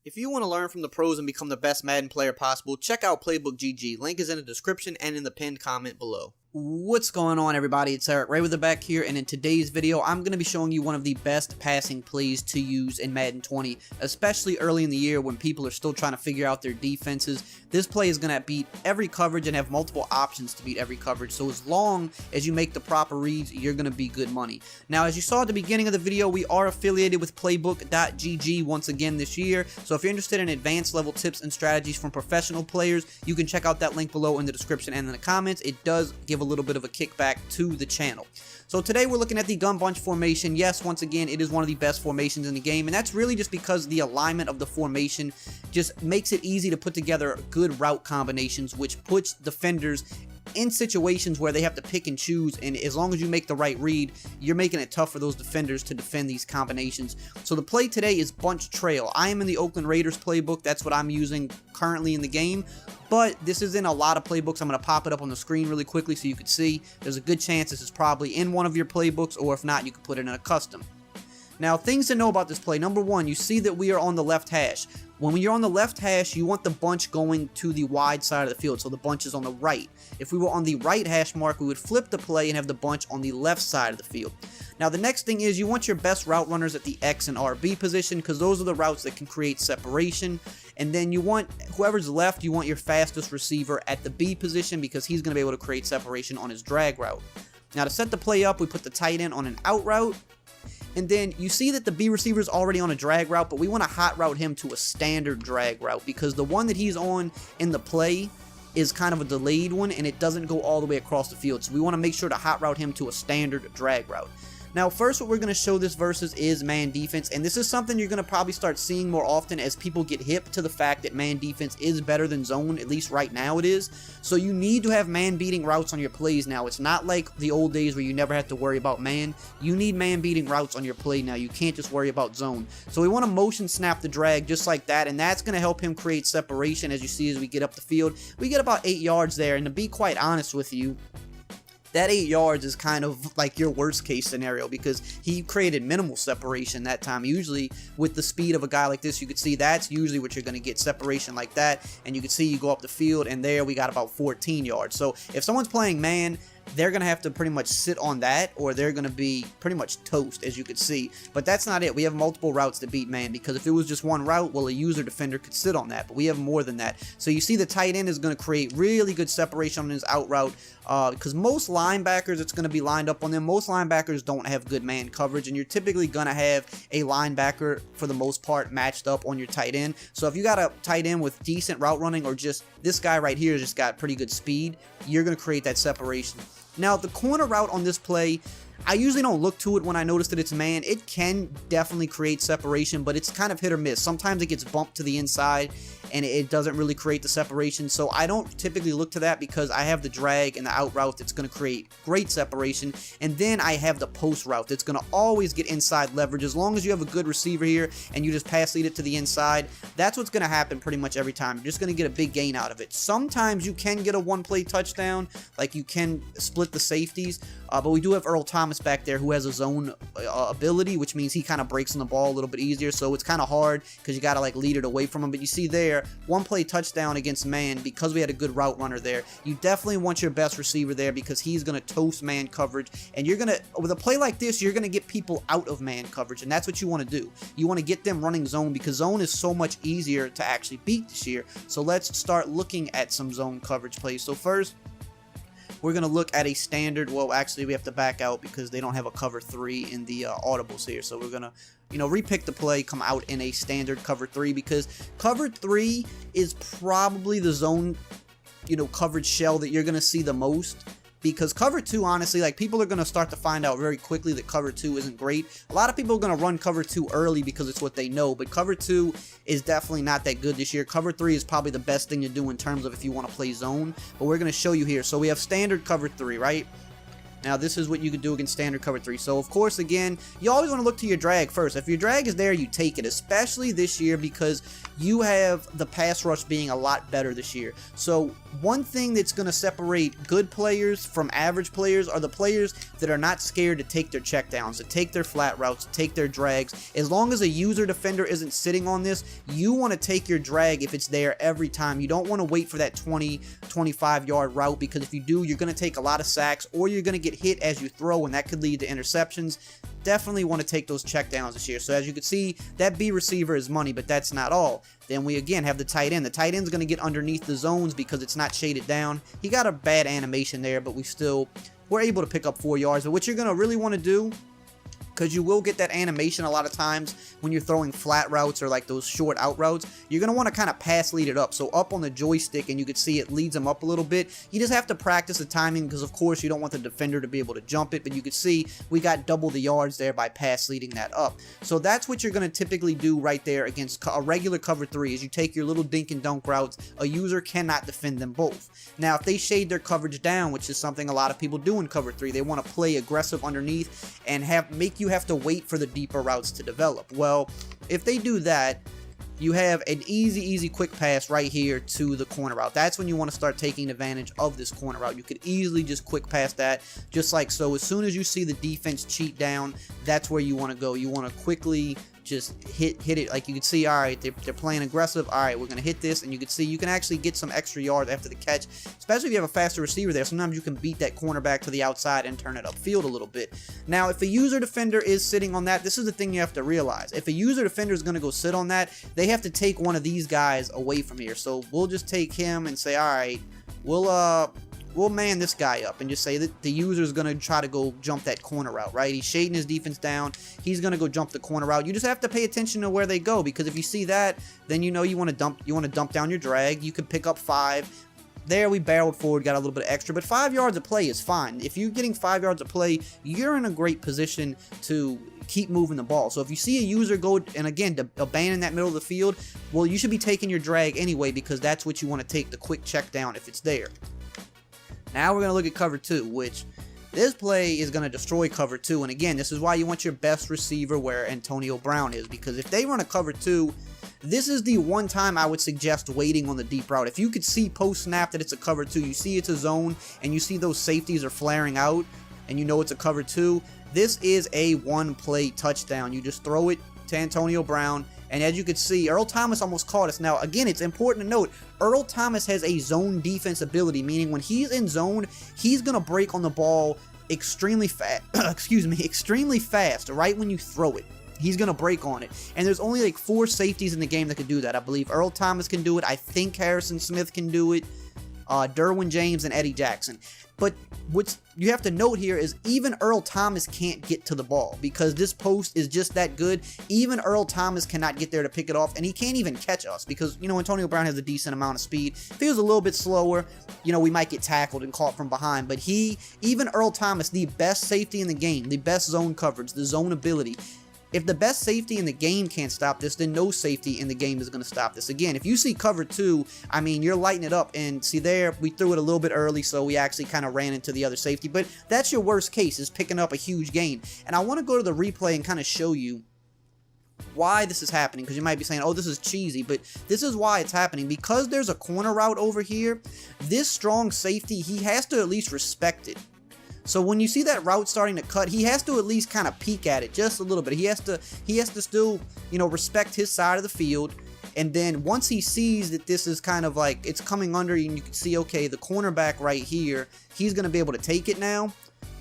If you want to learn from the pros and become the best Madden player possible, check out Playbook GG. Link is in the description and in the pinned comment below. What's going on, everybody? It's EricRayweather back here, and in today's video, I'm going to be showing you one of the best passing plays to use in Madden 20, especially early in the year when people are still trying to figure out their defenses. This play is going to beat every coverage and have multiple options to beat every coverage, so as long as you make the proper reads, you're going to be good money. Now, as you saw at the beginning of the video, we are affiliated with Playbook.gg once again this year, so if you're interested in advanced level tips and strategies from professional players, you can check out that link below in the description and in the comments. It does give a little bit of a kickback to the channel. So today we're looking at the gun bunch formation. Yes, once again, it is one of the best formations in the game, and that's really just because the alignment of the formation just makes it easy to put together good route combinations, which puts defenders in situations where they have to pick and choose, and as long as you make the right read, you're making it tough for those defenders to defend these combinations. So the play today is bunch trail. I am in the Oakland Raiders playbook. That's what I'm using currently in the game, but this is in a lot of playbooks. I'm going to pop it up on the screen really quickly so you can see. There's a good chance this is probably in one of your playbooks, or if not, you can put it in a custom. Now, things to know about this play. Number one, you see that we are on the left hash. When you're on the left hash, you want the bunch going to the wide side of the field, so the bunch is on the right. If we were on the right hash mark, we would flip the play and have the bunch on the left side of the field. Now, the next thing is you want your best route runners at the X and RB position, because those are the routes that can create separation. And then you want, whoever's left, you want your fastest receiver at the B position, because he's going to be able to create separation on his drag route. Now, to set the play up, we put the tight end on an out route. And then you see that the B receiver is already on a drag route, but we want to hot route him to a standard drag route, because the one that he's on in the play is kind of a delayed one, and it doesn't go all the way across the field. So we want to make sure to hot route him to a standard drag route. Now, first, what we're going to show this versus is man defense, and this is something you're going to probably start seeing more often as people get hip to the fact that man defense is better than zone, at least right now it is. So you need to have man-beating routes on your plays now. It's not like the old days where you never had to worry about man. You need man-beating routes on your play now. You can't just worry about zone. So we want to motion snap the drag just like that, and that's going to help him create separation, as you see as we get up the field. We get about 8 yards there, and to be quite honest with you, that 8 yards is kind of like your worst case scenario, because he created minimal separation that time. Usually with the speed of a guy like this, you could see that's usually what you're going to get, separation like that. And you can see you go up the field, and there we got about 14 yards. So if someone's playing man, they're going to have to pretty much sit on that, or they're going to be pretty much toast, as you can see. But that's not it. We have multiple routes to beat man, because if it was just one route, well, a user defender could sit on that. But we have more than that. So you see the tight end is going to create really good separation on his out route, because most linebackers, it's going to be lined up on them. Most linebackers don't have good man coverage, and you're typically going to have a linebacker, for the most part, matched up on your tight end. So if you got a tight end with decent route running, or just this guy right here has just got pretty good speed, you're going to create that separation. Now, the corner route on this play, I usually don't look to it when I notice that it's man. It can definitely create separation, but it's kind of hit or miss. Sometimes it gets bumped to the inside, and it doesn't really create the separation. So I don't typically look to that, because I have the drag and the out route that's going to create great separation. And then I have the post route that's going to always get inside leverage. As long as you have a good receiver here and you just pass lead it to the inside, that's what's going to happen pretty much every time. You're just going to get a big gain out of it. Sometimes you can get a one-play touchdown, like you can split the safeties, but we do have Earl Thomas back there who has a zone ability, which means he kind of breaks on the ball a little bit easier. So it's kind of hard, because you got to like lead it away from him. But you see there, one play touchdown against man, because we had a good route runner there. You definitely want your best receiver there, because he's going to toast man coverage, and you're going to, with a play like this, you're going to get people out of man coverage, and that's what you want to do. You want to get them running zone, because zone is so much easier to actually beat this year. So let's start looking at some zone coverage plays. So first, we're going to look at a standard. Well, actually, we have to back out because they don't have a cover 3 in the audibles here. So we're going to, repick the play, come out in a standard cover 3, because cover 3 is probably the zone, coverage shell that you're going to see the most. Because cover 2, honestly, like, people are going to start to find out very quickly that cover 2 isn't great. A lot of people are going to run cover 2 early because it's what they know, but cover 2 is definitely not that good this year. Cover 3 is probably the best thing to do in terms of if you want to play zone, but we're going to show you here. So we have standard cover 3, right? Now, this is what you could do against standard cover 3. So, of course, again, you always want to look to your drag first. If your drag is there, you take it, especially this year because you have the pass rush being a lot better this year. So, one thing that's going to separate good players from average players are the players that are not scared to take their checkdowns, to take their flat routes, to take their drags. As long as a user defender isn't sitting on this, you want to take your drag if it's there every time. You don't want to wait for that 20, 25-yard route because if you do, you're going to take a lot of sacks or you're going to get hit as you throw, and that could lead to interceptions. Definitely want to take those checkdowns this year. So as you can see, that B receiver is money, but that's not all. Then we again have the tight end. The tight end's going to get underneath the zones because it's not shaded down. He got a bad animation there, but we're able to pick up 4 yards. But what you're going to really want to do, because you will get that animation a lot of times when you're throwing flat routes or like those short out routes, you're going to want to kind of pass lead it up. So up on the joystick, and you can see it leads them up a little bit. You just have to practice the timing because, of course, you don't want the defender to be able to jump it. But you can see we got double the yards there by pass leading that up. So that's what you're going to typically do right there against a regular cover 3 is you take your little dink and dunk routes. A user cannot defend them both. Now, if they shade their coverage down, which is something a lot of people do in cover 3, they want to play aggressive underneath and make you have to wait for the deeper routes to develop. Well, if they do that, you have an easy quick pass right here to the corner route. That's when you want to start taking advantage of this corner route. You could easily just quick pass that, just like so. As soon as you see the defense cheat down, that's where you want to go. You want to quickly just hit it. Like you can see, all right, they're playing aggressive. All right, we're going to hit this, and you can see you can actually get some extra yards after the catch, especially if you have a faster receiver there. Sometimes you can beat that cornerback to the outside and turn it upfield a little bit. Now, if a user defender is sitting on that, this is the thing you have to realize. If a user defender is going to go sit on that, they have to take one of these guys away from here. So we'll just take him and say, all right, we'll man this guy up and just say that the user is going to try to go jump that corner route, right? He's shading his defense down. He's going to go jump the corner route. You just have to pay attention to where they go, because if you see that, then you know you want to dump down your drag. You could pick up 5. There we barreled forward, got a little bit extra, but 5 yards of play is fine. If you're getting 5 yards of play, you're in a great position to keep moving the ball. So if you see a user go, and again, to abandon that middle of the field, well, you should be taking your drag anyway, because that's what you want to take, the quick check down if it's there. Now we're going to look at cover 2, which this play is going to destroy cover 2. And again, this is why you want your best receiver where Antonio Brown is, because if they run a cover 2, this is the one time I would suggest waiting on the deep route. If you could see post-snap that it's a cover 2, you see it's a zone, and you see those safeties are flaring out, and you know it's a cover 2, this is a one-play touchdown. You just throw it to Antonio Brown, and as you can see, Earl Thomas almost caught us. Now, again, it's important to note, Earl Thomas has a zone defense ability, meaning when he's in zone, he's going to break on the ball extremely fast, extremely fast, right when you throw it. He's going to break on it. And there's only like 4 safeties in the game that can do that. I believe Earl Thomas can do it. I think Harrison Smith can do it. Derwin James and Eddie Jackson. But what you have to note here is even Earl Thomas can't get to the ball because this post is just that good. Even Earl Thomas cannot get there to pick it off, and he can't even catch us because, you know, Antonio Brown has a decent amount of speed. If he was a little bit slower, you know, we might get tackled and caught from behind. But even Earl Thomas, the best safety in the game, the best zone coverage, the zone ability, if the best safety in the game can't stop this, then no safety in the game is going to stop this. Again, if you see cover 2, I mean, you're lighting it up. And see there, we threw it a little bit early, so we actually kind of ran into the other safety. But that's your worst case, is picking up a huge gain. And I want to go to the replay and kind of show you why this is happening, because you might be saying, oh, this is cheesy, but this is why it's happening. Because there's a corner route over here, this strong safety, he has to at least respect it. So when you see that route starting to cut, he has to at least kind of peek at it just a little bit. He has to still, you know, respect his side of the field. And then once he sees that this is kind of like it's coming under, and you can see, okay, the cornerback right here, he's going to be able to take it now.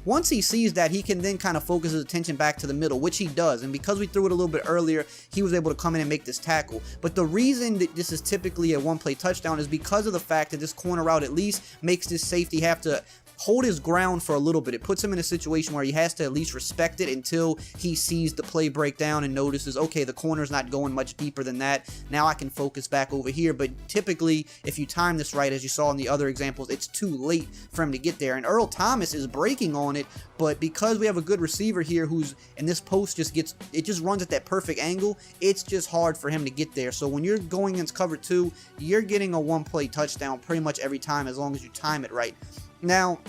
Once he sees that, he can then kind of focus his attention back to the middle, which he does. And because we threw it a little bit earlier, he was able to come in and make this tackle. But the reason that this is typically a one-play touchdown is because of the fact that this corner route at least makes this safety have to hold his ground for a little bit. It puts him in a situation where he has to at least respect it until he sees the play break down and notices, okay, the corner's not going much deeper than that. Now I can focus back over here. But typically, if you time this right, as you saw in the other examples, it's too late for him to get there. And Earl Thomas is breaking on it, but because we have a good receiver here and this post just runs at that perfect angle, it's just hard for him to get there. So when you're going against cover 2, you're getting a one-play touchdown pretty much every time as long as you time it right. Now,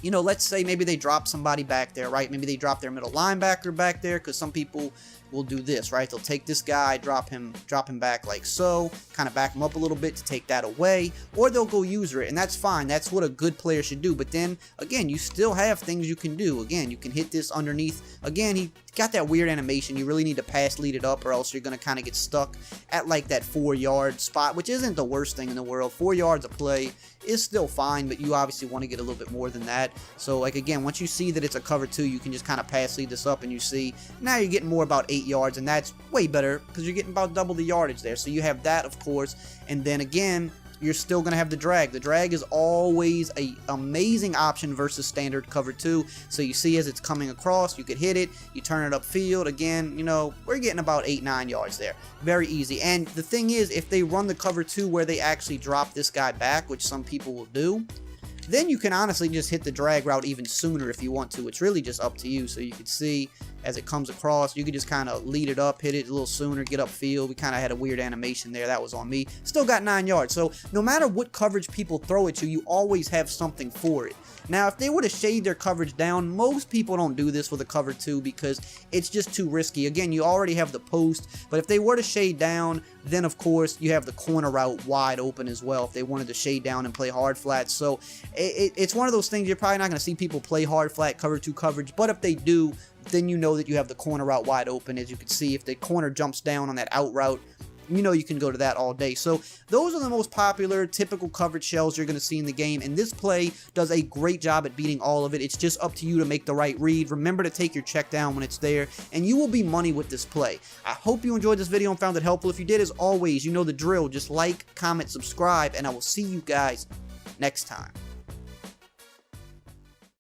you know, let's say maybe they drop somebody back there, right? Maybe they drop their middle linebacker back there, because some people will do this, right? They'll take this guy, drop him back like so, kind of back him up a little bit to take that away, or they'll go user it, and that's fine. That's what a good player should do. But then again, you still have things you can do. Again, you can hit this underneath. Again, he got that weird animation. You really need to pass lead it up, or else you're going to kind of get stuck at like that 4-yard spot, which isn't the worst thing in the world. 4 yards of play is still fine, but you obviously want to get a little bit more than that. So like again, once you see that it's a cover 2, you can just kind of pass lead this up, and you see now you're getting more about 8 yards, and that's way better because you're getting about double the yardage there. So you have that, of course, and then again, you're still going to have the drag. The drag is always an amazing option versus standard cover 2. So you see as it's coming across, you could hit it, you turn it upfield. Again, you know, we're getting about 8-9 yards there. Very easy. And the thing is, if they run the cover 2 where they actually drop this guy back, which some people will do, then you can honestly just hit the drag route even sooner if you want to. It's really just up to you. So you can see as it comes across, you can just kind of lead it up, hit it a little sooner, get upfield. We kind of had a weird animation there. That was on me. Still got 9 yards. So no matter what coverage people throw at you, you always have something for it. Now, if they were to shade their coverage down, most people don't do this with a cover 2 because it's just too risky. Again, you already have the post, but if they were to shade down, then of course you have the corner route wide open as well if they wanted to shade down and play hard flat. So it's one of those things you're probably not going to see people play hard flat cover 2 coverage, but if they do, then you know that you have the corner route wide open. As you can see, if the corner jumps down on that out route, you know you can go to that all day. So those are the most popular typical coverage shells you're going to see in the game, and this play does a great job at beating all of it. It's just up to you to make the right read. Remember to take your check down when it's there, and you will be money with this play. I hope you enjoyed this video and found it helpful. If you did, as always, you know the drill. Just like, comment, subscribe, and I will see you guys next time.